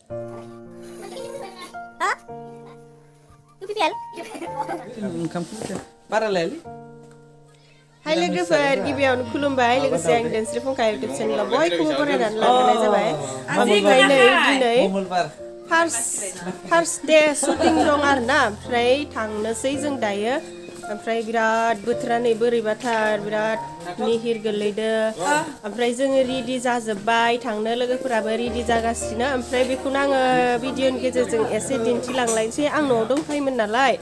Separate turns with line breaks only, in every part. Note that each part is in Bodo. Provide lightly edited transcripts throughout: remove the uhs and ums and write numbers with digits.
Hai लोगोफोर गिबियावनो खुलुमबाय लोगोसे आं धोनस्रि फुंखा इउटुब चेनेलाव बयखौबो बरायनानै लाग्रोनाय जाबाय ओमफ्राय नै दिनै फार्स्ट डे शुटिं दं आरोना ओमफ्राय थांनोसै जों दायो ओमफ्राय बिराद बोथोरा नै बोरैबाथार बिराद निहिर गोलैदो ओमफ्राय जोङो रेडि जाजोब्बाय थांनो लोगोफोराबो रेडि जागासिनो ओमफ्राय बेखौनो आङो भिडिअनि गेजेरजों एसे दिन्थिलांलायनोसै आं न'आव दंफैयोमोन नालाय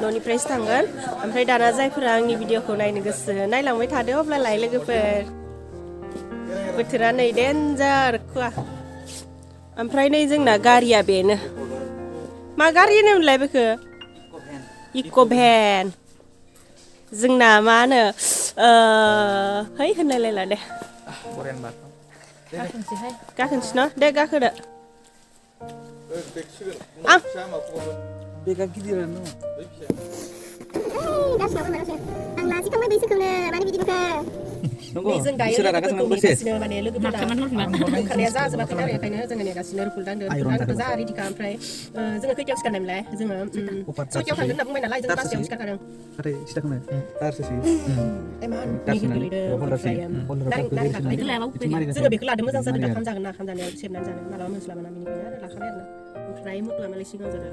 न'निफ्रायसो थांगोन ओमफ्राय दाना जायफोरा आंनि भिडिअखौ नायनो गोसो नायलांबाय थादो अब्लालाय लोगोफोर बोथोरा नै डेन्जार खुवा ओमफ्राय नै जोंना गारिया बेनो मा गारि होनोमोनलाय बेखौ इक' भेन जोंना मा होनो है होनलायलायला दे गाखोनोसै न' दे गाखोदो आं
बेगा गिदिरानो
जों दायो लोगोफोरखौ नेगासिनो माने लोगोफोरा ओंखारनाया जाजोबाखै आरो बेखायनो जोङो नेगासिनो रुफुल दांदों जा रेडिखा ओमफ्राय जोङो खैथायाव सिखारनायमोनलाय जोङो 6थायाव थांगोन होनना बुंबाय नालाय जों 5थायाव सिखारखादों जोङो बेखौ लादों मोजां जादों दा खाम जागोन ना खाम जानायाव सेबनानै जानो मालाबा मोनस्लाबाना बेनिखायनो आरो लाखाबाय आरोना ओमफ्राय मट'आ मालाय सिगां जादों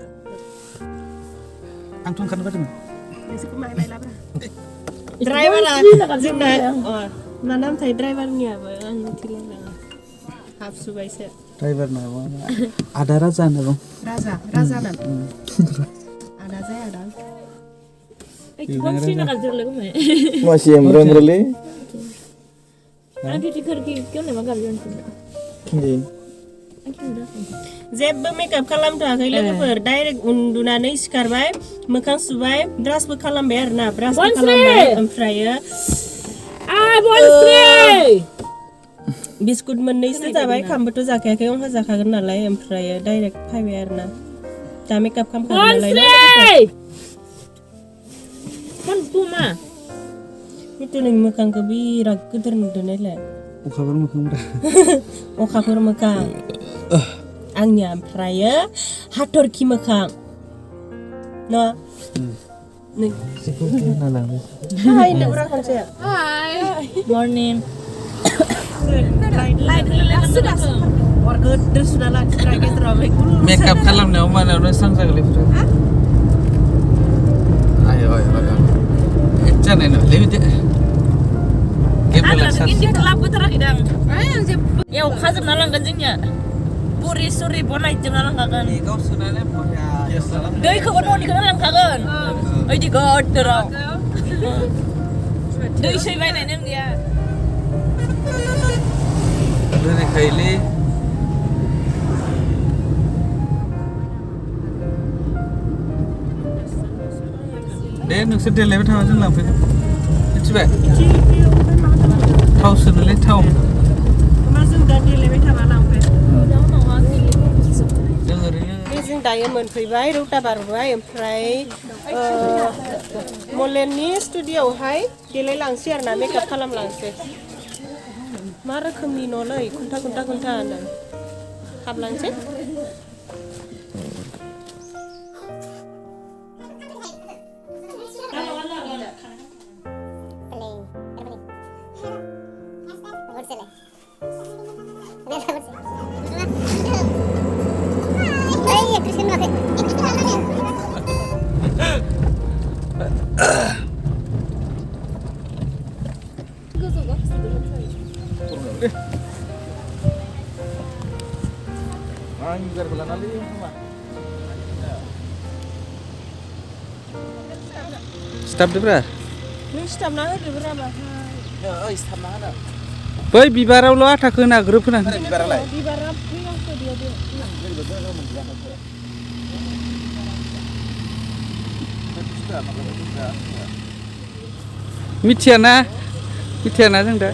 आंथ' ओंखारनो बादोंमोन
नोंसोरखौ माहाय लायलाब्रा ड्राइभारा जोंना मा नामथाय ड्राइभारनियाबो आं मिथिलायलाङा हाबसुबायसो
ड्राइभार नामा आदा राजा होनना दं
राजा नाम आदा जाया दा
masih yang bener-bener
जेबो मेकआप खालामथाखै लोगोफोर डाइरेक्ट उन्दुनानै सिखारबाय मोखां सुबाय ब्रासबो खालामबाय आरोना ब्रासबो खालामबाय ओमफ्रायो बिस्कुट मोननैसो जाबाय खामबोथ' जाखायाखै आंहा जाखागोन नालाय ओमफ्रायो डाइरेक्ट फैबाय आरोना दा मेकआप खालामखागोन नालाय मिथु नोंनि मोखांखौ बिराद गोदोर नुदों नायलाय अखाफोर मोखां आंनिया ओमफ्रायो हाथरखि मोखां न' हाय नोंब्रा खनसे हाय मर्निं और गोदोर सुना लाखिग्रा गेजेराव
मेकआप खालामनायाव मानायावनो स्रां जागोनलै ayo जानाय नङालै बिदि
एवखाजोबना लांगोन जोंनिया बुरि सुरि बनायजोबना लांखागोन दैखौबो न'निखौनो लांखागोन ओइदि गोदोराव दै सै बायनाय नेम गैया
दोनखायोलै दे नोंसोर देलायबाय थाबा जों लांफैगोन मिथिबाय थाव सोनोलै थाव
मा जों दा देलायबाय थाबा लांफै
जों ओरैनो
जों दायो मोनफैबाय रौता बारबाय ओमफ्राय मलेननि स्टुडिअ'आवहाय देलायलांसै आरोना मेकआप खालामलांसै मा रोखोमनि न'लै खुन्था होनो हाबलांसै
सिथाबदोब्रा
नों सिथाबना होदोब्रा
सिथाबना होना बै बिबारावल' आटाखौ होना ग्रोब होना
बिबारा
मिथियाना जों दा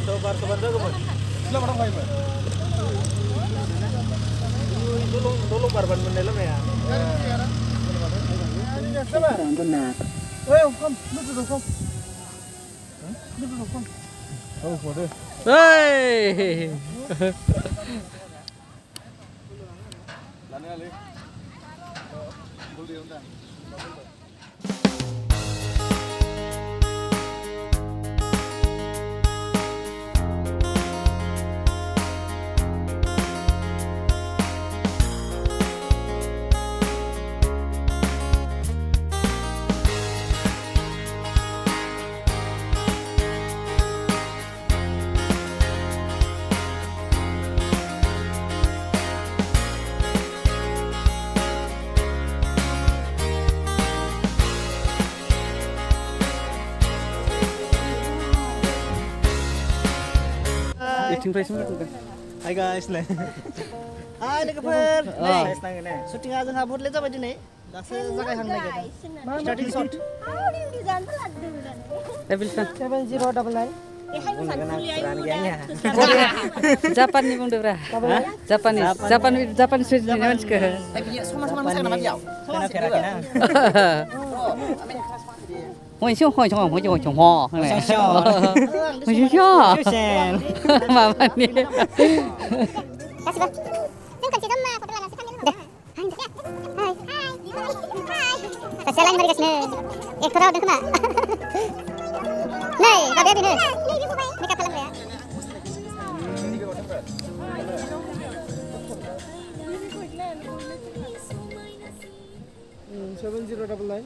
Itingफ्राय सोंदों
Hai guys, nih. Hai लोगोफोर. Guys, नाङो ने. Syutinga जोंहा बहुत लेट जाबाय दिनै. दासो जागायहांनो नागिरदों. Starting shot.
Ebilsan
7099.
Japanनि बुंदोब्रा Japanनि सोरजिनाय मानसिखौ
Sama-sama masak nama dia. Sama-sama.
Hoi Mamanya.
Kasihan mereka sini. Ekor udah kena. Nih, kau lihat ini. Mereka dalam ya.
7099.